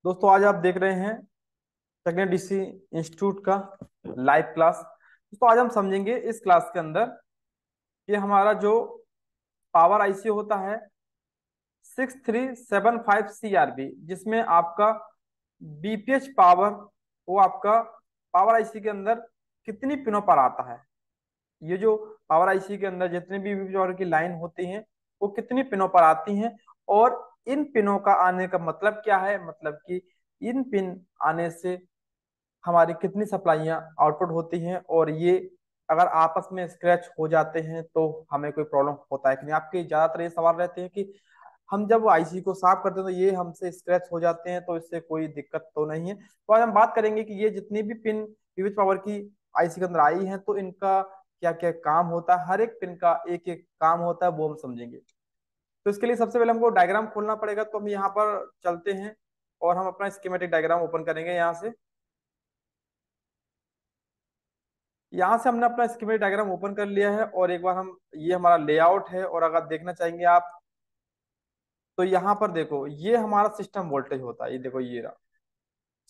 दोस्तों आज आप देख रहे हैं टेक्निकल डीसी इंस्टीट्यूट का लाइव क्लास। दोस्तों आज हम समझेंगे इस क्लास के अंदर कि हमारा जो पावर आईसी होता है 6375 CRB, जिसमें आपका बीपीएच पावर वो आपका पावर आईसी के अंदर कितनी पिनों पर आता है। ये जो पावर आईसी के अंदर जितने भी बीपीएच पावर की लाइन होती हैं वो कितनी पिनों पर आती हैं, और इन पिनों का आने का मतलब क्या है, मतलब कि इन पिन आने से हमारी कितनी सप्लाइयाँ आउटपुट होती हैं, और ये अगर आपस में स्क्रैच हो जाते हैं तो हमें कोई प्रॉब्लम होता है कि नहीं। आपके ज्यादातर ये सवाल रहते हैं कि हम जब आईसी को साफ करते हैं तो ये हमसे स्क्रैच हो जाते हैं, तो इससे कोई दिक्कत तो नहीं है। तो आज हम बात करेंगे कि ये जितनी भी पिन विविध पावर की आईसी के अंदर आई हैं तो इनका क्या क्या काम होता है, हर एक पिन का एक एक काम होता है, वो हम समझेंगे। तो इसके लिए सबसे पहले हमको डायग्राम खोलना पड़ेगा, तो हम यहाँ पर चलते हैं और हम अपना स्कीमेटिक डायग्राम ओपन करेंगे। यहाँ से हमने अपना स्कीमेटिक डायग्राम ओपन कर लिया है, और एक बार हम ये हमारा लेआउट है, और अगर देखना चाहेंगे आप तो यहाँ पर देखो ये हमारा सिस्टम वोल्टेज होता है। ये देखो ये रहा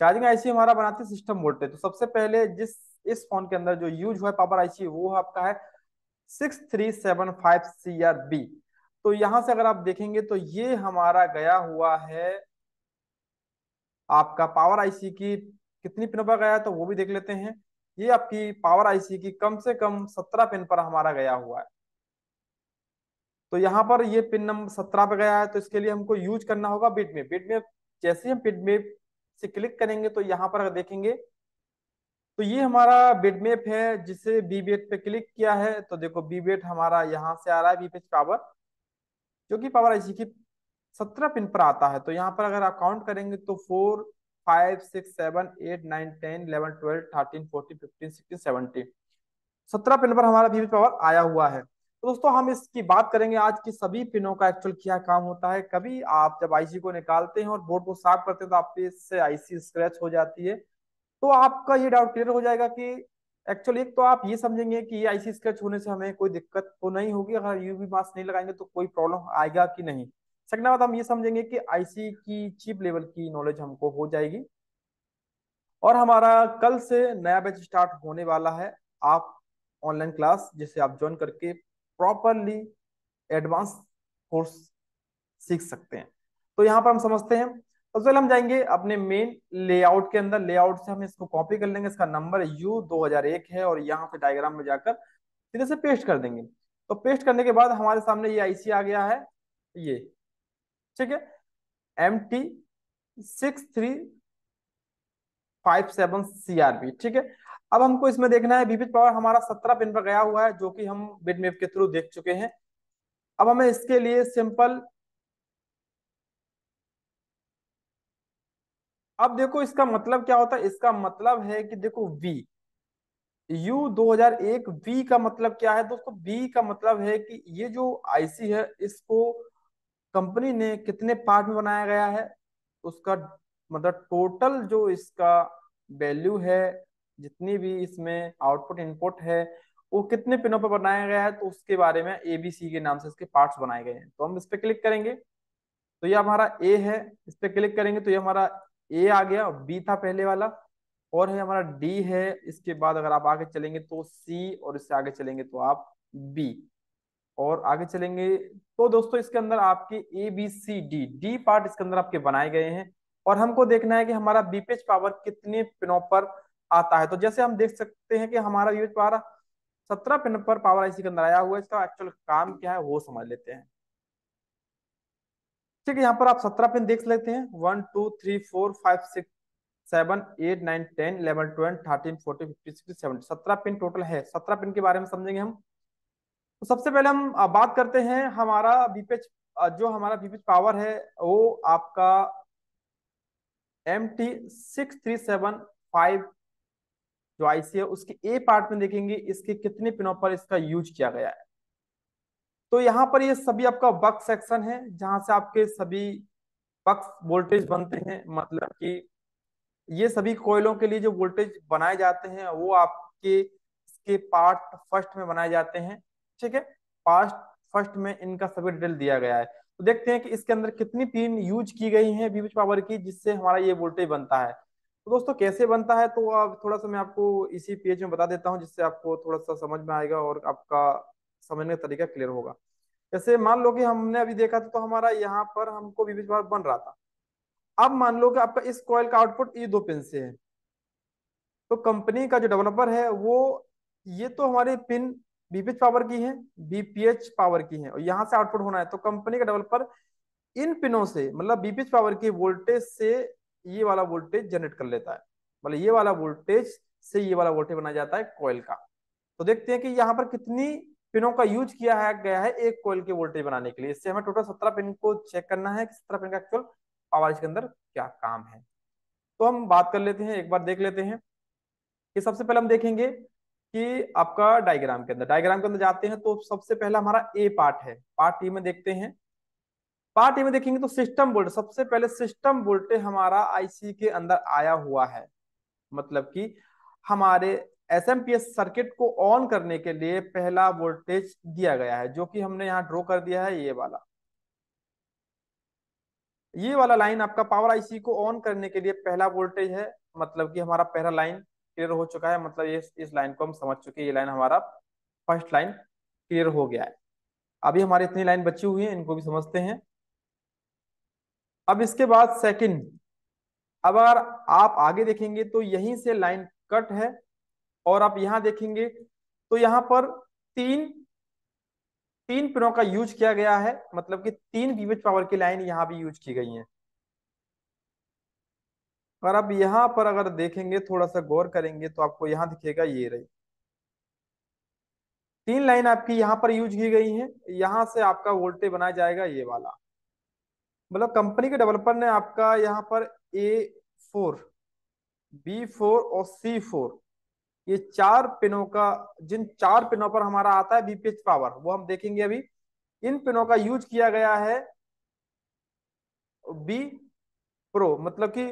चार्जिंग आईसी हमारा बनाती है सिस्टम वोल्टेज। तो सबसे पहले जिस इस फोन के अंदर जो यूज हुआ है पावर आईसी वो आपका है 6375 CRB। तो यहाँ से अगर आप देखेंगे तो ये हमारा गया हुआ है आपका पावर आईसी की कितनी पिन पर गया है, तो वो भी देख लेते हैं। ये आपकी पावर आईसी की कम से कम 17 पिन पर हमारा गया हुआ है। तो यहाँ पर ये पिन नंबर 17 पे गया है, तो इसके लिए हमको यूज करना होगा बिटमैप। बिटमैप जैसे ही हम बिटमैप से क्लिक करेंगे तो यहाँ पर अगर देखेंगे तो ये हमारा बिटमैप है, जिसे बीबेट पे क्लिक किया है तो देखो बीबेट हमारा यहाँ से आ रहा है, बीपीएच पावर, जो कि पावर आईसी की 17 पिन पर आता है। तो यहाँ पर अगर आप काउंट करेंगे तो 4 5 6 7 8 9 10 11 12 13 14 15 16 17 17 पिन पर हमारा बीपीएच पावर आया हुआ है। तो दोस्तों हम इसकी बात करेंगे आज की सभी पिनों का एक्चुअल क्या काम होता है। कभी आप जब आईसी को निकालते हैं और बोर्ड को साफ करते हैं तो आपके इससे आईसी स्क्रैच हो जाती है, तो आपका ये डाउट क्लियर हो जाएगा कि एक्चुअली एक तो आप ये समझेंगे कि ये आईसी स्क्रैच होने से हमें कोई दिक्कत तो नहीं होगी, अगर यूवी मास्क नहीं लगाएंगे तो कोई प्रॉब्लम आएगा कि नहीं। सेकंड बात हम ये समझेंगे कि आईसी की चिप लेवल की नॉलेज हमको हो जाएगी। और हमारा कल से नया बैच स्टार्ट होने वाला है, आप ऑनलाइन क्लास जिसे आप ज्वाइन करके प्रॉपरली एडवांस कोर्स सीख सकते हैं। तो यहाँ पर हम समझते हैं। सबसे पहले हम जाएंगे अपने मेन लेआउट के अंदर। लेआउट से हम इसको कॉपी कर लेंगे, इसका नंबर U2001 है, और यहाँ पे डायग्राम में जाकर सीधे से पेस्ट कर देंगे। तो पेस्ट करने के बाद हमारे सामने ये आईसी आ गया है, ये ठीक है, MT6357 CRB, ठीक है। अब हमको इसमें देखना है विविध पावर हमारा 17 पिन पर गया हुआ है, जो कि हम बिटमैप के थ्रू देख चुके हैं। अब हमें इसके लिए सिंपल, अब देखो इसका मतलब क्या होता है। इसका मतलब है कि देखो V U2001 V का मतलब क्या है दोस्तों। V का मतलब है कि ये जो आईसी है इसको कंपनी ने कितने पार्ट में बनाया गया है, उसका मतलब टोटल जो इसका वैल्यू है, जितनी भी इसमें आउटपुट इनपुट है वो कितने पिनों पर बनाया गया है, तो उसके बारे में ABC के नाम से इसके पार्ट्स बनाए गए हैं। तो हम इस पे क्लिक करेंगे तो ये हमारा ए है, इस पे क्लिक करेंगे तो ये हमारा ए आ गया, बी था पहले वाला, और है हमारा डी है। इसके बाद अगर आप आगे चलेंगे तो सी, और इससे आगे चलेंगे तो आप बी, और आगे चलेंगे तो दोस्तों इसके अंदर आपके ABCD पार्ट इसके अंदर आपके बनाए गए हैं। और हमको देखना है कि हमारा बीपीएच पावर कितने पिनों पर आता है। तो जैसे हम देख सकते हैं कि हमारा बीपीएच पावर 17 पिन पर पावर आईसी के अंदर आया हुआ है। इसका एक्चुअल काम क्या है वो समझ लेते हैं। ठीक है, यहाँ पर आप 17 पिन देख लेते हैं, 1 2 3 4 5 6 7 8 9 10 11 12 13 14 15 16 17 पिन टोटल है। 17 पिन के बारे में समझेंगे हम। तो सबसे पहले हम बात करते हैं हमारा बीपीएच, जो हमारा बीपीएच पावर है वो आपका MT6375 जो आईसी है उसके ए पार्ट में देखेंगे इसके कितने पिनों पर इसका यूज किया गया है। तो यहाँ पर ये सभी आपका बक सेक्शन है, जहां से आपके सभी बक्स वोल्टेज बनते हैं, मतलब कि ये सभी कोयलों के लिए जो वोल्टेज बनाए जाते हैं वो आपके इसके पार्ट फर्स्ट में बनाए जाते हैं। ठीक है, पार्ट फर्स्ट में इनका सभी डिटेल दिया गया है। तो देखते हैं कि इसके अंदर कितनी पिन यूज की गई हैं वीबीएच पावर की, जिससे हमारा ये वोल्टेज बनता है। तो दोस्तों कैसे बनता है, तो अब थोड़ा सा मैं आपको इसी पेज में बता देता हूँ, जिससे आपको थोड़ा सा समझ में आएगा और आपका समझने का तरीका क्लियर होगा। जैसे मान लो कि हमने अभी देखा था, तो हमारा यहाँ पर हमको वीबीएच पावर बन रहा था। अब मान लो कि आपका इस कॉइल का आउटपुट ये 2 पिन से है, तो कंपनी का जो डेवलपर है वो, ये तो हमारे पिन बीपीएच पावर की है, बीपीएच पावर की है, और यहाँ से आउटपुट होना है, तो कंपनी का डेवलपर इन पिनों से मतलब बीपीएच पावर के वोल्टेज से ये वाला वोल्टेज जनरेट कर लेता है। मतलब ये वाला वोल्टेज से ये वाला वोल्टेज बनाया जाता है कॉइल का। तो देखते हैं कि यहाँ पर कितनी पिनों का यूज किया है गया है एक कॉइल के वोल्टेज बनाने के लिए। इससे हमें टोटल 17 पिन को चेक करना है कि 17 पिन का एक्चुअल पावर इसके अंदर क्या काम है। तो हम बात कर लेते हैं, एक बार देख लेते हैं कि सबसे पहले हम देखेंगे कि आपका डायग्राम के अंदर जाते हैं, तो सबसे पहला हमारा ए पार्ट है। पार्ट ए में देखते हैं, पार्ट ए में देखेंगे तो सिस्टम वोल्टेज, सबसे पहले सिस्टम वोल्टेज हमारा आईसी के अंदर आया हुआ है। मतलब कि हमारे एसएमपीएस सर्किट को ऑन करने के लिए पहला वोल्टेज दिया गया है, जो कि हमने यहाँ ड्रॉ कर दिया है। ये वाला लाइन आपका पावर आईसी को ऑन करने के लिए पहला वोल्टेज है। मतलब कि हमारा पहला लाइन क्लियर हो चुका है, मतलब ये इस लाइन को हम समझ चुके हैं, ये लाइन हमारा फर्स्ट लाइन क्लियर हो गया है। अभी हमारी इतनी लाइन बची हुई है, इनको भी समझते हैं। अब इसके बाद सेकंड, अब अगर आप आगे देखेंगे तो यहीं से लाइन कट है, और आप यहाँ देखेंगे तो यहाँ पर तीन तीन पिनों का यूज किया गया है। मतलब कि 3 वीवेज पावर की लाइन यहाँ भी यूज की गई है। और अब यहाँ पर अगर देखेंगे, थोड़ा सा गौर करेंगे, तो आपको यहाँ दिखेगा ये रही 3 लाइन आपकी यहाँ पर यूज की गई है। यहाँ से आपका वोल्टेज बनाया जाएगा ये वाला। मतलब कंपनी के डेवलपर ने आपका यहाँ पर A4, B4 और C4, ये 4 पिनों का, जिन 4 पिनों पर हमारा आता है बीपीएच पावर, वो हम देखेंगे अभी। इन पिनों का यूज किया गया है बी प्रो, मतलब कि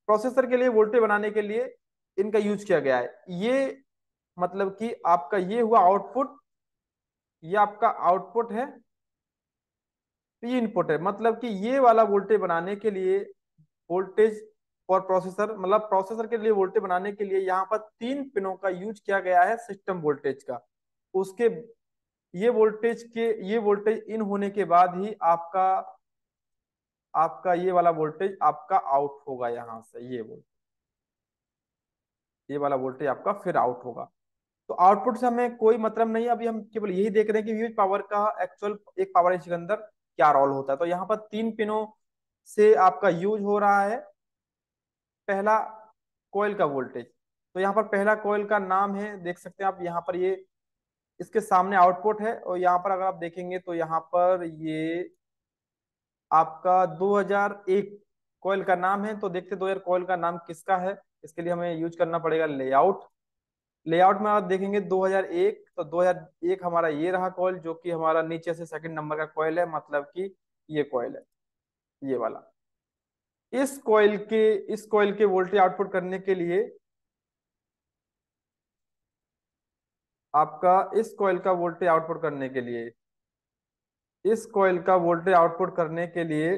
प्रोसेसर के लिए वोल्टेज बनाने के लिए इनका यूज किया गया है। ये मतलब कि आपका ये हुआ आउटपुट, ये आपका आउटपुट है, ये इनपुट है। मतलब कि ये वाला वोल्टेज बनाने के लिए वोल्टेज और प्रोसेसर, मतलब प्रोसेसर के लिए वोल्टेज बनाने के लिए यहाँ पर 3 पिनों का यूज किया गया है सिस्टम वोल्टेज का। उसके ये वोल्टेज इन होने के बाद ही आपका आपका ये वाला वोल्टेज आपका आउट होगा यहाँ से। ये वाला वोल्टेज आपका फिर आउट होगा। तो आउटपुट से हमें कोई मतलब नहीं है, अभी हम केवल यही देख रहे हैं कि यूज पावर का एक्चुअल एक पावर इसी के अंदर क्या रोल होता है। तो यहाँ पर 3 पिनों से आपका यूज हो रहा है पहला कोयल का वोल्टेज। तो यहाँ पर पहला कोयल का नाम है, देख सकते हैं आप यहाँ पर, ये इसके सामने आउटपुट है, और यहाँ पर अगर आप देखेंगे तो यहाँ पर ये आपका 2001 कोयल का नाम है। तो देखते 2000 कोयल का नाम किसका है। इसके लिए हमें यूज करना पड़ेगा लेआउट। लेआउट में आप देखेंगे 2001, तो 2001 हमारा ये रहा कॉइल, जो कि हमारा नीचे से सेकंड नंबर का कॉइल है। मतलब कि ये कॉइल है, ये वाला। इस कॉइल के वोल्टेज आउटपुट करने के लिए आपका इस कॉइल का वोल्टेज आउटपुट करने के लिए इस कॉइल का वोल्टेज आउटपुट करने के लिए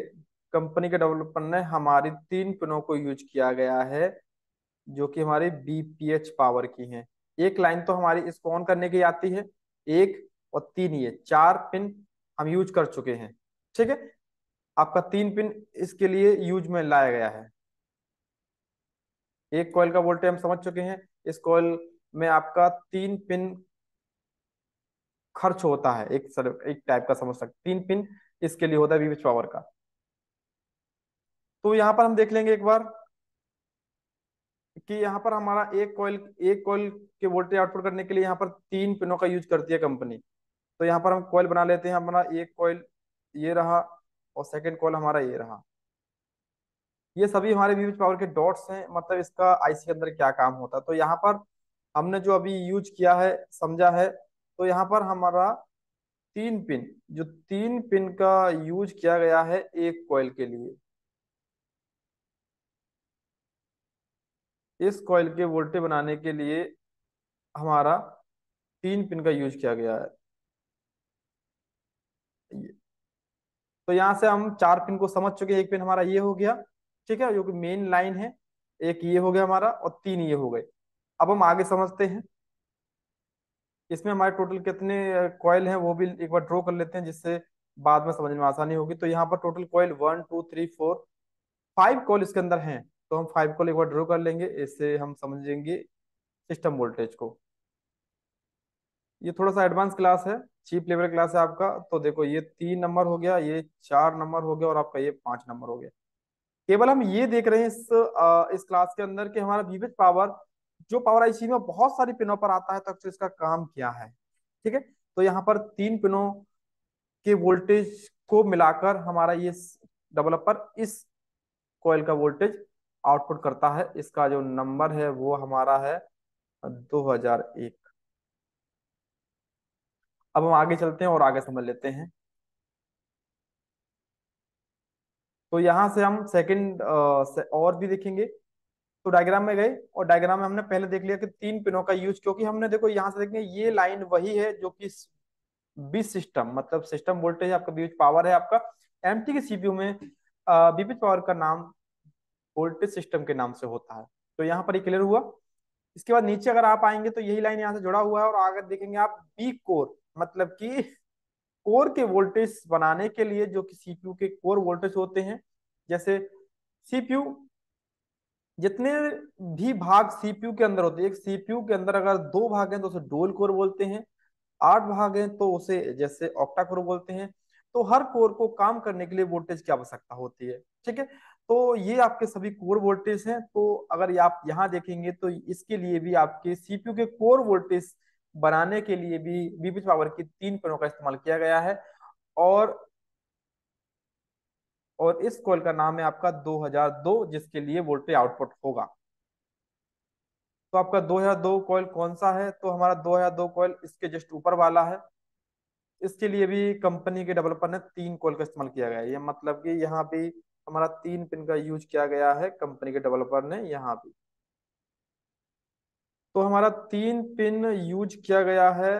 कंपनी के डेवलपर ने हमारी 3 पिनों को यूज किया गया है, जो कि हमारी बीपीएच पावर की हैं। एक लाइन तो हमारी इसको ऑन करने की आती है, एक और तीन, ये 4 पिन हम यूज कर चुके हैं। ठीक है, आपका 3 पिन इसके लिए यूज में लाया गया है। एक कॉइल का वोल्टेज हम समझ चुके हैं, इस कॉइल में आपका 3 पिन खर्च होता है, एक टाइप का समझ सकते, 3 पिन इसके लिए होता है बीपीएच पावर का। तो यहाँ पर हम देख लेंगे एक बार कि यहाँ पर हमारा एक कॉइल के वोल्टेज आउटपुट करने के लिए यहाँ पर 3 पिनों का यूज करती है कंपनी। तो यहाँ पर हम कॉइल बना लेते हैं, हमारा एक कॉइल ये रहा, और सेकंड कॉइल हमारा ये रहा। ये सभी हमारे वीज पावर के डॉट्स हैं, मतलब इसका आईसी के अंदर क्या काम होता है। तो यहाँ पर हमने जो अभी यूज किया है, समझा है, तो यहाँ पर हमारा 3 पिन, जो 3 पिन का यूज किया गया है एक कॉइल के लिए, इस कॉइल के वोल्टेज बनाने के लिए हमारा 3 पिन का यूज किया गया है। तो यहाँ से हम 4 पिन को समझ चुके हैं। एक पिन हमारा ये हो गया, ठीक है, जो कि मेन लाइन है। एक ये हो गया हमारा, और 3 ये हो गए। अब हम आगे समझते हैं। इसमें हमारे टोटल कितने कॉयल हैं वो भी एक बार ड्रॉ कर लेते हैं, जिससे बाद में समझने में आसानी होगी। तो यहाँ पर टोटल कॉयल 1 2 3 4 5 कॉल इसके अंदर हैं। तो हम 5 कॉल एक बार ड्रॉ कर लेंगे, इससे हम समझेंगे सिस्टम वोल्टेज को। ये थोड़ा सा एडवांस क्लास है, चीप लेवल क्लास है आपका। तो देखो, ये 3 नंबर हो गया, ये 4 नंबर हो गया, और आपका ये 5 नंबर हो गया। केवल हम ये देख रहे हैं इस क्लास के अंदर कि हमारा वीवेज पावर जो पावर आईसी में बहुत सारी पिनों पर आता है, तो एक्चुअली इसका काम क्या है। ठीक है, तो यहाँ पर 3 पिनों के वोल्टेज को मिलाकर हमारा ये डेवलपर इस कॉइल का वोल्टेज आउटपुट करता है। इसका जो नंबर है वो हमारा है 2001। अब हम आगे चलते हैं और आगे समझ लेते हैं। तो यहाँ से हम सेकंड और भी देखेंगे। तो डायग्राम में गए, और डायग्राम में हमने पहले देख लिया कि 3 पिनों का यूज, क्योंकि हमने देखो यहाँ से देखेंगे ये लाइन वही है जो कि बी सिस्टम, मतलब सिस्टम वोल्टेज आपका, बीच पावर है आपका। एमटी के सीपीयू में बीपीएच पावर का नाम वोल्टेज सिस्टम के नाम से होता है। तो यहाँ पर ये क्लियर हुआ। इसके बाद नीचे अगर आप आएंगे तो यही लाइन यहाँ से जुड़ा हुआ है, और आगे देखेंगे आप बी कोर, मतलब कि कोर के वोल्टेज बनाने के लिए जो कि सीपीयू के कोर वोल्टेज होते हैं। जैसे सीपीयू, जितने भी भाग सीपीयू के अंदर होते हैं, एक सीपीयू के अंदर अगर 2 भाग हैं तो उसे डुअल कोर बोलते हैं। 8 भाग हैं तो उसे जैसे ऑक्टा कोर बोलते हैं। तो हर कोर को काम करने के लिए वोल्टेज की आवश्यकता होती है। ठीक है, तो ये आपके सभी कोर वोल्टेज हैं। तो अगर ये आप यहाँ देखेंगे तो इसके लिए भी आपके सीपीयू के कोर वोल्टेज बनाने के लिए भी बीपीएच पावर की 3 पिनों का इस्तेमाल किया गया है। और और इस कॉइल का नाम है आपका 2002, जिसके लिए वोल्टेज आउटपुट होगा। तो आपका 2002 कॉइल कौन सा है? तो हमारा 2002 कॉइल इसके जस्ट ऊपर वाला है। इसके लिए भी कंपनी के डेवलपर ने 3 कॉइल का इस्तेमाल किया गया है। ये मतलब कि यहाँ भी हमारा 3 पिन का यूज किया गया है कंपनी के डेवलपर ने यहाँ भी। तो हमारा 3 पिन यूज किया गया है।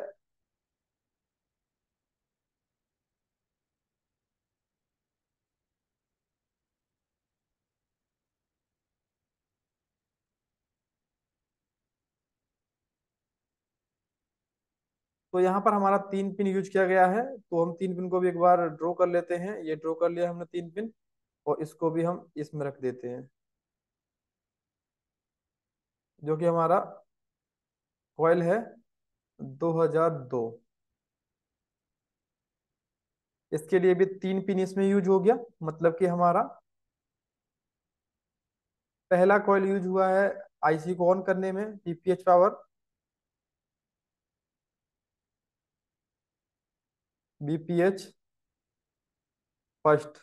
तो यहाँ पर हमारा 3 पिन यूज किया गया है। तो हम 3 पिन को भी एक बार ड्रॉ कर लेते हैं। ये ड्रॉ कर लिया हमने 3 पिन, और इसको भी हम इसमें रख देते हैं, जो कि हमारा कॉइल है 2002। इसके लिए भी 3 पिन इसमें यूज हो गया। मतलब कि हमारा पहला कॉइल यूज हुआ है आईसी को ऑन करने में, पीपीएच पावर, बीपीएच फर्स्ट।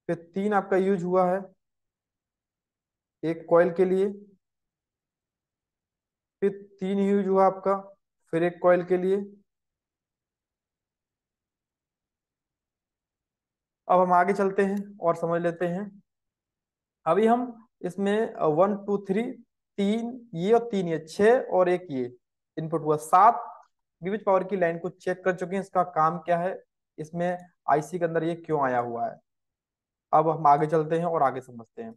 फिर 3 आपका यूज हुआ है एक कॉइल के लिए। फिर 3 यूज हुआ आपका फिर एक कॉइल के लिए। अब हम आगे चलते हैं और समझ लेते हैं। अभी हम इसमें 1 2 3, 3 ये और 3 ये, 6 और एक ये इनपुट हुआ 7 विविध पावर की लाइन को चेक कर चुके हैं। इसका काम क्या है, इसमें आईसी के अंदर ये क्यों आया हुआ है। अब हम आगे चलते हैं और आगे समझते हैं।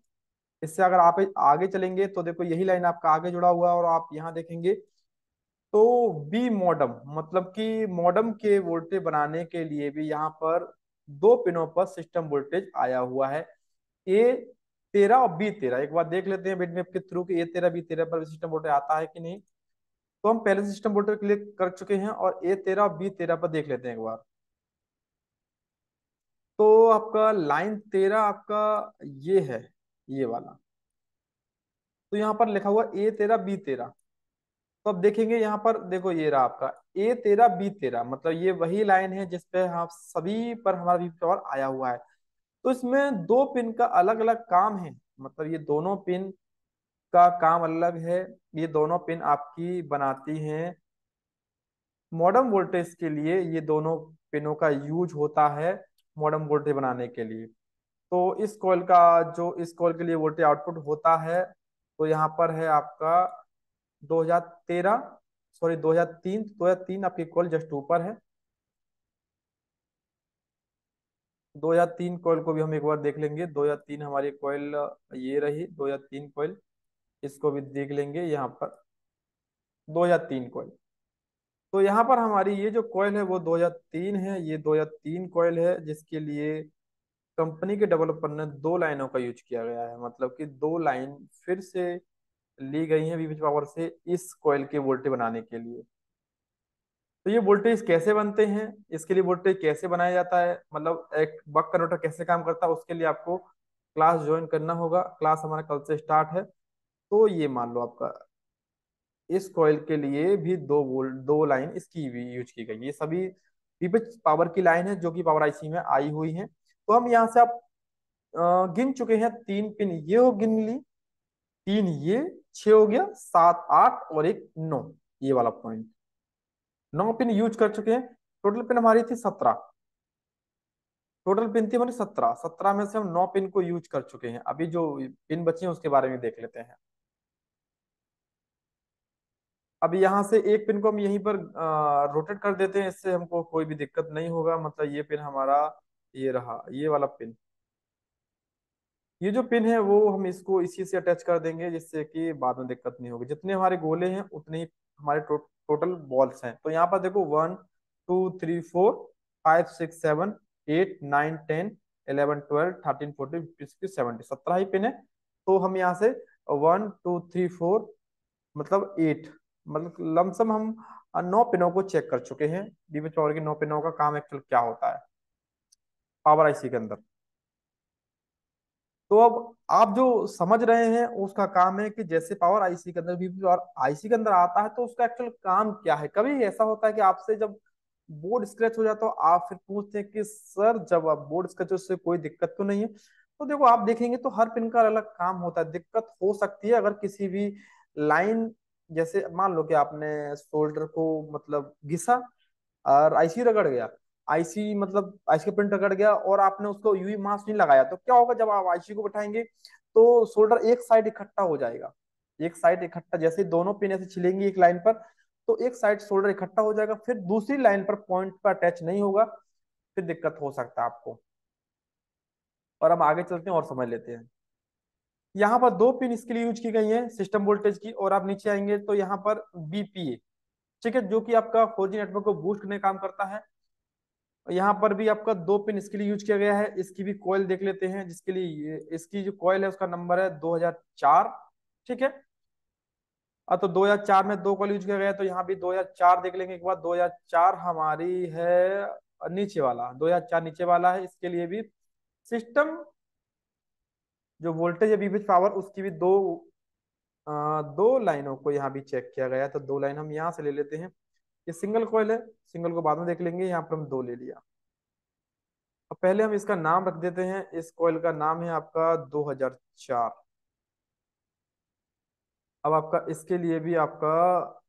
इससे अगर आप आगे चलेंगे तो देखो यही लाइन आपका आगे जुड़ा हुआ है, और आप यहाँ देखेंगे तो बी मॉडम, मतलब कि मॉडम के वोल्टेज बनाने के लिए भी यहाँ पर 2 पिनों पर सिस्टम वोल्टेज आया हुआ है। A13 और B13 एक बार देख लेते हैं बिटमैप के थ्रू कि A13 B13 पर सिस्टम वोल्टेज आता है कि नहीं। तो हम पहले सिस्टम वोल्टेज क्लिक कर चुके हैं, और A13 और B13 पर देख लेते हैं एक बार। तो आपका लाइन 13 आपका ये है, ये वाला। तो यहाँ पर लिखा हुआ A13 B13। तो अब देखेंगे यहाँ पर, देखो ये रहा आपका A13 B13, मतलब ये वही लाइन है जिसपे हम सभी पर हमारा वी पावर आया हुआ है। तो इसमें 2 पिन का अलग अलग काम है, मतलब ये दोनों पिन का काम अलग है। ये दोनों पिन आपकी बनाती हैं मॉडर्न वोल्टेज के लिए। ये दोनों पिनों का यूज होता है मॉडर्न वोल्टेज बनाने के लिए। तो इस कॉल के लिए वोल्टेज आउटपुट होता है। तो यहाँ पर है आपका 2013, सॉरी 2003, 2003 आपकी कॉल जस्ट ऊपर है। 2003 कॉइल को भी हम एक बार देख लेंगे। 2003 हमारी कॉइल ये रही 2003 कॉइल, इसको भी देख लेंगे यहाँ पर। 2003 कॉइल, तो यहाँ पर हमारी ये जो कॉइल है वो 2003 है। ये 2003 कॉइल है जिसके लिए कंपनी के डेवलपर ने दो लाइनों का यूज किया गया है, मतलब कि दो लाइन फिर से ली गई है वीपीएच पावर से इस कॉइल के वोल्टेज बनाने के लिए। तो ये वोल्टेज कैसे बनते हैं, इसके लिए वोल्टेज कैसे बनाया जाता है, मतलब एक बक कन्वर्टर कैसे काम करता है, उसके लिए आपको क्लास ज्वाइन करना होगा। क्लास हमारा कल से स्टार्ट है। तो ये मान लो आपका इस कॉइल के लिए भी दो वोल्ट दो लाइन इसकी भी यूज की गई। ये सभी वीपीएच पावर की लाइन है जो कि पावर आईसी में आई हुई है। तो हम यहाँ से आप गिन चुके हैं, तीन पिन ये हो गिन ली, तीन ये, छह हो गया, सात आठ और एक नौ, ये वाला पॉइंट। नौ पिन यूज कर चुके हैं। टोटल पिन हमारी थी 17। टोटल पिन थी हमारी 17। 17 में से हम 9 पिन को यूज कर चुके हैं। अभी जो पिन बची हैं उसके बारे में देख लेते हैं। अब यहाँ से एक पिन को हम यहीं पर रोटेट कर देते हैं, इससे हमको कोई भी दिक्कत नहीं होगा। मतलब ये पिन हमारा ये रहा, ये वाला पिन। ये जो पिन है वो हम इसको इसी से अटैच कर देंगे जिससे कि बाद में दिक्कत नहीं होगी। जितने हमारे गोले हैं उतने ही हमारे टोटल बॉल्स हैं। तो यहाँ पर देखो 1 2 3 4 5 6 7 8 9 10 11 12 13 14 15 16 17 ही पिन है। तो हम यहाँ से 1 2 3 4 मतलब 8, मतलब लमसम हम 9 पिनों को चेक कर चुके हैं। बीबी पावर की 9 पिनों का काम एक्चुअल क्या होता है पावर आईसी के अंदर। तो अब आप जो समझ रहे हैं उसका काम है कि जैसे पावर आईसी के अंदर भी और आईसी के अंदर आता है तो उसका एक्चुअल काम क्या है। कभी ऐसा होता है कि आपसे जब बोर्ड स्क्रैच हो जाता हो आप फिर पूछते हैं कि सर जब आप बोर्ड स्क्रैच उससे कोई दिक्कत तो नहीं है। तो देखो आप देखेंगे तो हर पिन का अलग काम होता है। दिक्कत हो सकती है अगर किसी भी लाइन, जैसे मान लो कि आपने सोल्डर को मतलब घिसा और आईसी रगड़ गया। आईसी मतलब आईसी का प्रिंट रगड़ गया और आपने उसको यूवी मास्क नहीं लगाया तो क्या होगा, जब आप आईसी को बैठाएंगे तो सोल्डर एक साइड इकट्ठा हो जाएगा। एक साइड इकट्ठा, जैसे दोनों पिन ऐसे छिलेंगी एक लाइन पर तो एक साइड सोल्डर इकट्ठा हो जाएगा, फिर दूसरी लाइन पर पॉइंट पर अटैच नहीं होगा, फिर दिक्कत हो सकता है आपको। और हम आगे चलते हैं और समझ लेते हैं। यहाँ पर दो पिन इसके लिए यूज की गई है सिस्टम वोल्टेज की। और आप नीचे आएंगे तो यहाँ पर बीपीए, ठीक है, जो कि आपका 4G नेटवर्क को बूस्ट करने का काम करता है। यहाँ पर भी आपका दो पिन इसके लिए यूज किया गया है। इसकी भी कॉइल देख लेते हैं जिसके लिए इसकी जो कॉइल है उसका नंबर है 2004, ठीक है। तो 2004 में दो कॉइल यूज किया गया है तो यहाँ भी 2004 देख लेंगे एक बार। 2004 हमारी है नीचे वाला, 2004 नीचे वाला है। इसके लिए भी सिस्टम जो वोल्टेज है बीबीएच पावर उसकी भी दो लाइनों को यहाँ भी चेक किया गया है। तो दो लाइन हम यहाँ से ले लेते हैं। ये सिंगल कॉइल है, सिंगल को बाद में देख लेंगे। यहाँ पर हम दो ले लिया। अब पहले हम इसका नाम रख देते हैं। इस कॉइल का नाम है आपका 2004। अब आपका इसके लिए भी आपका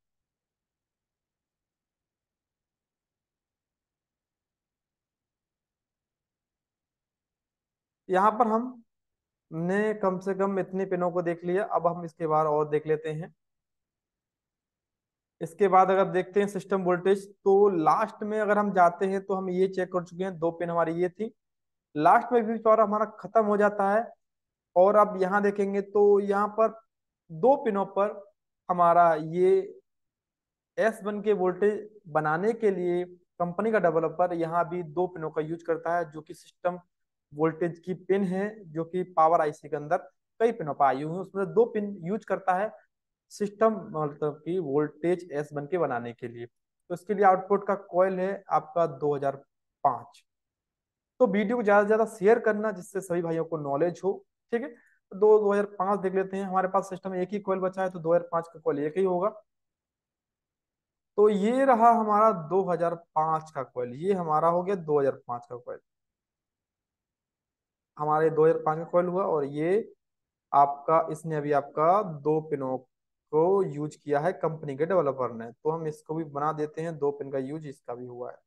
यहाँ पर हमने कम से कम इतने पिनों को देख लिया। अब हम इसके बाद और देख लेते हैं। इसके बाद अगर देखते हैं सिस्टम वोल्टेज तो लास्ट में अगर हम जाते हैं तो हम ये चेक कर चुके हैं, दो पिन हमारी ये थी। लास्ट में भी पावर हमारा खत्म हो जाता है। और अब यहाँ देखेंगे तो यहाँ पर दो पिनों पर हमारा ये S1 के वोल्टेज बनाने के लिए कंपनी का डेवलपर यहाँ भी दो पिनों का यूज करता है जो कि सिस्टम वोल्टेज की पिन है, जो कि पावर आईसी के अंदर कई पिनों पर आई हुई है उसमें दो पिन यूज करता है सिस्टम मतलब कि वोल्टेज S1 के बनाने के लिए। तो इसके लिए आउटपुट का कॉइल है आपका 2005। तो वीडियो को ज्यादा से ज्यादा शेयर करना जिससे सभी भाइयों को नॉलेज हो, ठीक है। तो 2005 देख लेते हैं। हमारे पास सिस्टम में एक ही कॉइल बचा है तो 2005 का कॉइल एक ही होगा। तो ये रहा हमारा 2005 का कॉइल, ये हमारा हो गया 2005 का कॉइल। हमारे 2005 का कॉइल हुआ और ये आपका इसने अभी आपका दो पिनों को यूज किया है कंपनी के डेवलपर ने। तो हम इसको भी बना देते हैं, दो पिन का यूज इसका भी हुआ है।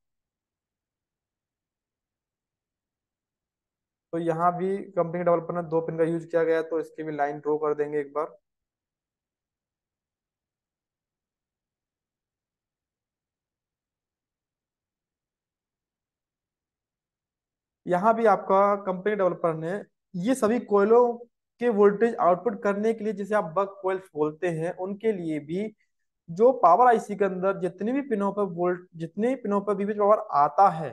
तो यहाँ भी कंपनी के डेवलपर ने दो पिन का यूज किया गया है तो इसकी भी लाइन ड्रॉ कर देंगे एक बार। यहाँ भी आपका कंपनी डेवलपर ने ये सभी कोयलों के वोल्टेज आउटपुट करने के लिए, जिसे आप बक कोयल्स बोलते हैं, उनके लिए भी जो पावर आईसी के अंदर जितने भी पिनों पर विद्युत पावर आता है,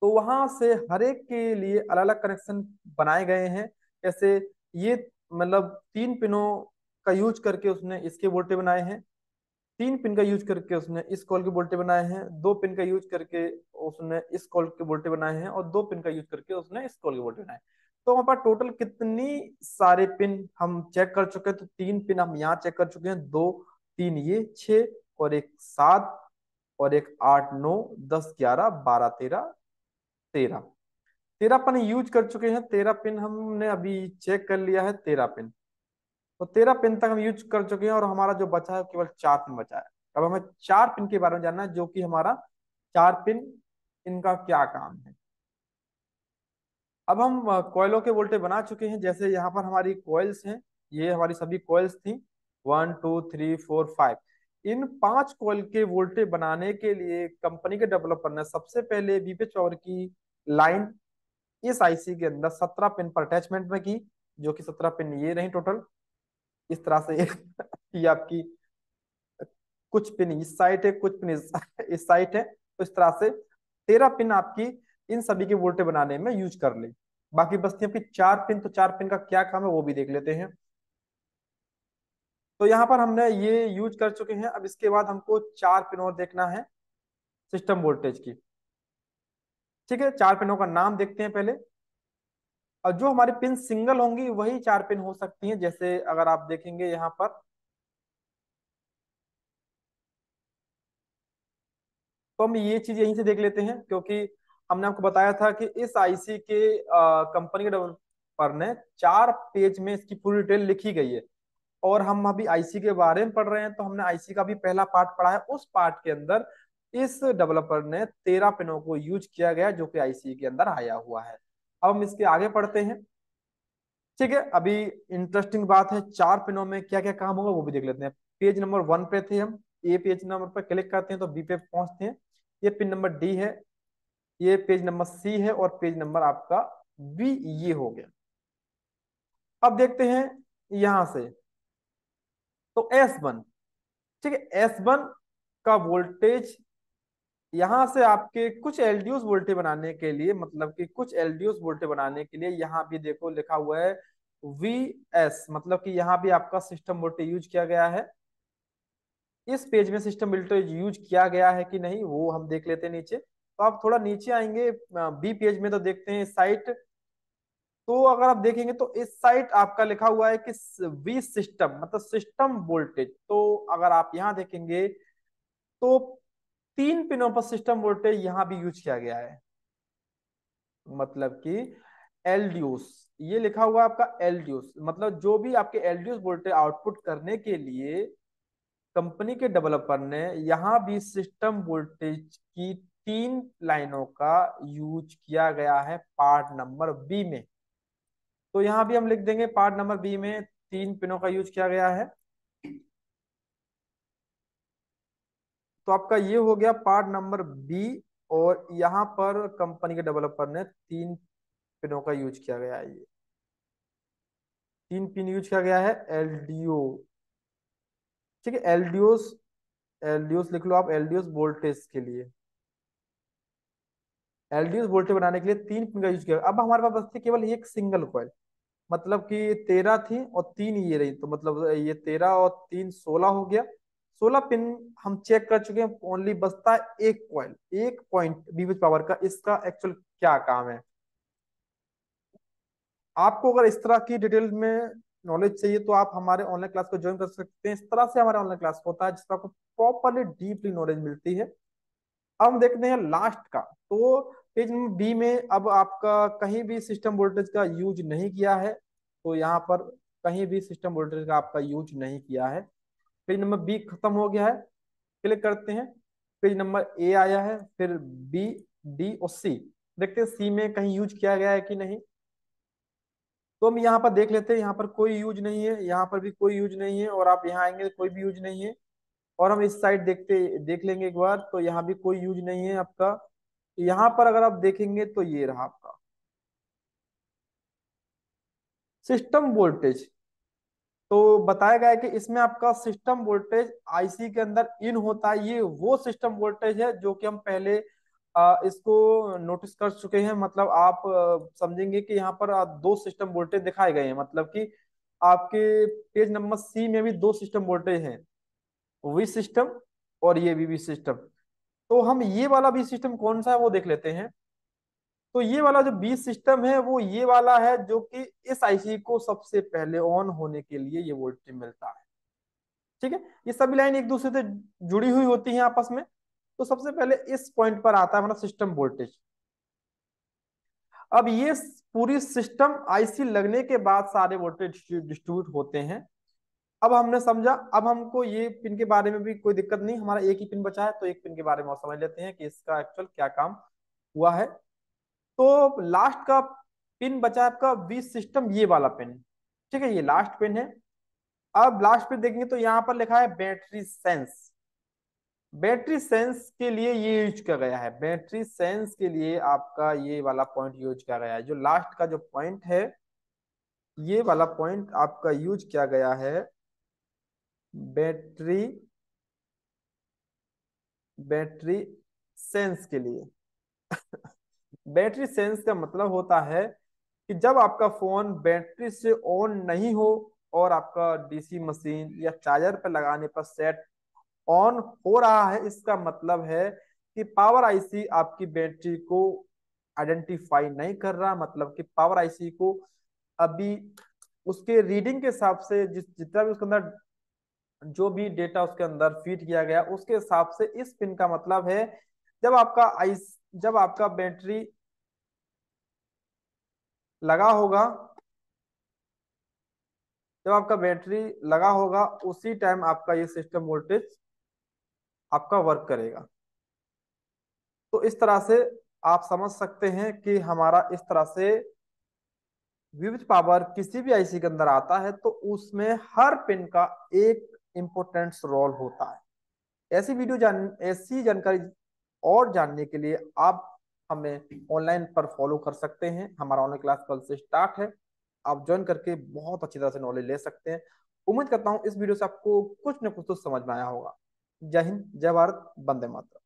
तो वहां से हर एक के लिए अलग अलग कनेक्शन बनाए गए हैं। जैसे ये मतलब 3 पिनों का यूज करके उसने इसके वोल्टेज बनाए हैं, 3 पिन का यूज करके उसने इस कॉल के वोल्टेज बनाए हैं, 2 पिन का यूज करके उसने इस कॉल के वोल्टेज बनाए हैं, और 2 पिन का यूज करके उसने इस कॉल के वोल्टेज बनाए हैं। तो हमारे पास टोटल कितनी सारे पिन हम चेक कर चुके हैं? तो 3 पिन हम यहाँ चेक कर चुके हैं, दो, तीन ये 6, और एक 7, और एक 8, 9, 10, 11, 12, 13, 13। 13 पिन यूज कर चुके हैं, 13 पिन हमने अभी चेक कर लिया है, 13 पिन। तो 13 पिन तक हम यूज कर चुके हैं, और हमारा जो बचा है केवल 4 पिन बचा है। अब हमें 4 पिन के बारे में जानना है, जो कि हमारा 4 पिन, इनका क्या काम है। अब हम कॉइलों के वोल्टेज बना चुके हैं। जैसे यहाँ पर हमारी कॉइल्स हैं, ये हमारी सभी कॉइल्स थी, 1 2 3 4 5। इन 5 कॉइल के वोल्टेज बनाने के लिए कंपनी के डेवलपर ने सबसे पहले बीपीएच पावर की लाइन इस आईसी के अंदर 17 पिन पर अटैचमेंट में की, जो कि 17 पिन ये रही टोटल। इस तरह से ये आपकी कुछ पिन इस साइड है, कुछ पिन इस साइड है, तो इस तरह से 13 पिन आपकी इन सभी के वोल्टेज बनाने में यूज कर ले। बाकी बचती है आपकी 4 पिन। तो 4 पिन का क्या काम है वो भी देख लेते हैं। तो यहाँ पर हमने ये यूज कर चुके हैं। अब इसके बाद हमको 4 पिन और देखना है सिस्टम वोल्टेज की। ठीक है, 4 पिनों का नाम देखते हैं पहले। और जो हमारी पिन सिंगल होंगी वही 4 पिन हो सकती हैं। जैसे अगर आप देखेंगे यहाँ पर, तो हम ये चीज यहीं से देख लेते हैं, क्योंकि हमने आपको बताया था कि इस आईसी के कंपनी के डेवलपर ने 4 पेज में इसकी पूरी डिटेल लिखी गई है। और हम अभी आईसी के बारे में पढ़ रहे हैं, तो हमने आईसी का भी पहला पार्ट पढ़ा है। उस पार्ट के अंदर इस डेवलपर ने 13 पिनों को यूज किया गया, जो कि आईसी के अंदर आया हुआ है। अब हम इसके आगे पढ़ते हैं। ठीक है, अभी इंटरेस्टिंग बात है, 4 पिनों में क्या क्या काम होगा वो भी देख लेते हैं। पेज नंबर 1 पे थे हम, ए पेज नंबर पर क्लिक करते हैं तो बी पे पहुंचते हैं। ये पिन नंबर डी है, ये पेज नंबर सी है, और पेज नंबर आपका बी ये हो गया। अब देखते हैं यहां से, तो S1। ठीक है, S1 का वोल्टेज, यहां से आपके कुछ एलडीओस वोल्टेज बनाने के लिए, मतलब कि कुछ एलडीओस वोल्टेज बनाने के लिए यहाँ भी देखो लिखा हुआ है VS, मतलब कि यहाँ भी आपका सिस्टम वोल्टेज यूज किया गया है। इस पेज में सिस्टम वोल्टेज यूज किया गया है कि नहीं वो हम देख लेते हैं नीचे। तो आप थोड़ा नीचे आएंगे बी पेज में, तो देखते हैं साइट। तो अगर आप देखेंगे तो इस साइट आपका लिखा हुआ है कि वी सिस्टम, मतलब सिस्टम वोल्टेज। तो अगर आप यहाँ देखेंगे तो 3 पिनों पर सिस्टम वोल्टेज यहाँ भी यूज किया गया है, मतलब कि एलडीओस। ये लिखा हुआ है आपका एलडीओस, मतलब जो भी आपके एलडीओस वोल्टेज आउटपुट करने के लिए कंपनी के डेवलपर ने यहाँ भी सिस्टम वोल्टेज की 3 लाइनों का यूज किया गया है पार्ट नंबर बी में। तो यहाँ भी हम लिख देंगे पार्ट नंबर बी में 3 पिनों का यूज किया गया है। तो आपका ये हो गया पार्ट नंबर बी। और यहाँ पर कंपनी के डेवलपर ने 3 पिनों का यूज किया गया है। ये 3 पिन यूज किया गया है एलडीओ। ठीक है, एलडीओस, एलडीओस लिख लो आप, एलडीओस वोल्टेज के लिए, एलडीओस वोल्टेज बनाने के लिए 3 पिन का यूज किया। अब हमारे पास बचती है केवल एक सिंगल कॉइल, मतलब कि 13 थी और 3 ये रही, तो मतलब ये 13 और 3 16 हो गया। 16 पिन हम चेक कर चुके हैं, ओनली बचता है एक कॉइल, एक पॉइंट बीबीएच पावर का। इसका एक्चुअल क्या काम है? आपको अगर इस तरह की डिटेल में नॉलेज चाहिए तो आप हमारे ऑनलाइन क्लास को ज्वाइन कर सकते हैं। इस तरह से हमारा ऑनलाइन क्लास होता है जिसमें आपको प्रॉपरली डीपली नॉलेज मिलती है। अब हम देखते हैं लास्ट का। तो पेज नंबर बी में अब आपका कहीं भी सिस्टम वोल्टेज का यूज नहीं किया है, तो यहाँ पर कहीं भी सिस्टम वोल्टेज का आपका यूज नहीं किया है। पेज नंबर बी खत्म हो गया है। क्लिक करते हैं, पेज नंबर ए आया है, फिर बी, डी और सी। देखते हैं सी में कहीं यूज किया गया है कि नहीं। तो हम यहाँ पर देख लेते हैं, यहाँ पर कोई यूज नहीं है, यहाँ पर भी कोई यूज नहीं है, और आप यहाँ आएंगे तो कोई भी यूज नहीं है। और हम इस साइड देख लेंगे एक बार, तो यहाँ भी कोई यूज नहीं है आपका। यहाँ पर अगर आप देखेंगे तो ये रहा आपका सिस्टम वोल्टेज। तो बताया गया है कि इसमें आपका सिस्टम वोल्टेज आईसी के अंदर इन होता है। ये वो सिस्टम वोल्टेज है जो कि हम पहले इसको नोटिस कर चुके हैं। मतलब आप समझेंगे कि यहाँ पर दो सिस्टम वोल्टेज दिखाए गए हैं। मतलब कि आपके पेज नंबर सी में भी दो सिस्टम वोल्टेज हैं, वी सिस्टम और ये वी सिस्टम। तो हम ये वाला भी सिस्टम कौन सा है वो देख लेते हैं। तो ये वाला जो बी सिस्टम है वो ये वाला है जो कि इस आईसी को सबसे पहले ऑन होने के लिए ये वोल्टेज मिलता है। ठीक है, ये सभी लाइन एक दूसरे से जुड़ी हुई होती हैं आपस में। तो सबसे पहले इस पॉइंट पर आता है हमारा सिस्टम वोल्टेज। अब ये पूरी सिस्टम आईसी लगने के बाद सारे वोल्टेज डिस्ट्रीब्यूट होते हैं। अब हमने समझा, अब हमको ये पिन के बारे में भी कोई दिक्कत नहीं, हमारा एक ही पिन बचा है तो एक पिन के बारे में और समझ लेते हैं कि इसका एक्चुअल क्या काम हुआ है। तो लास्ट का पिन बचा है आपका बी सिस्टम, ये वाला पिन। ठीक है, ये लास्ट पिन है। अब लास्ट पे देखेंगे तो यहाँ पर लिखा है बैटरी सेंस। बैटरी सेंस के लिए ये यूज किया गया है, बैटरी सेंस के लिए आपका ये वाला पॉइंट यूज किया गया है। जो लास्ट का जो पॉइंट है ये वाला पॉइंट आपका यूज किया गया है बैटरी बैटरी सेंस के लिए। बैटरी सेंस का मतलब होता है कि जब आपका फोन बैटरी से ऑन नहीं हो और आपका डीसी मशीन या चार्जर पर लगाने पर सेट ऑन हो रहा है, इसका मतलब है कि पावर आईसी आपकी बैटरी को आइडेंटिफाई नहीं कर रहा। मतलब कि पावर आईसी को अभी उसके रीडिंग के हिसाब से जितना भी उसके अंदर जो भी डेटा उसके अंदर फीड किया गया उसके हिसाब से इस पिन का मतलब है जब आपका आईस जब आपका बैटरी लगा होगा जब आपका बैटरी लगा होगा उसी टाइम आपका ये सिस्टम वोल्टेज आपका वर्क करेगा। तो इस तरह से आप समझ सकते हैं कि हमारा इस तरह से विविध पावर किसी भी आईसी के अंदर आता है तो उसमें हर पिन का एक इम्पोर्टेंट रोल होता है। ऐसी जानकारी और जानने के लिए आप हमें ऑनलाइन पर फॉलो कर सकते हैं। हमारा ऑनलाइन क्लास कल से स्टार्ट है, आप ज्वाइन करके बहुत अच्छी तरह से नॉलेज ले सकते हैं। उम्मीद करता हूँ इस वीडियो से आपको कुछ न कुछ तो समझ में आया होगा। जय हिंद, जय भारत, वंदे मातरम।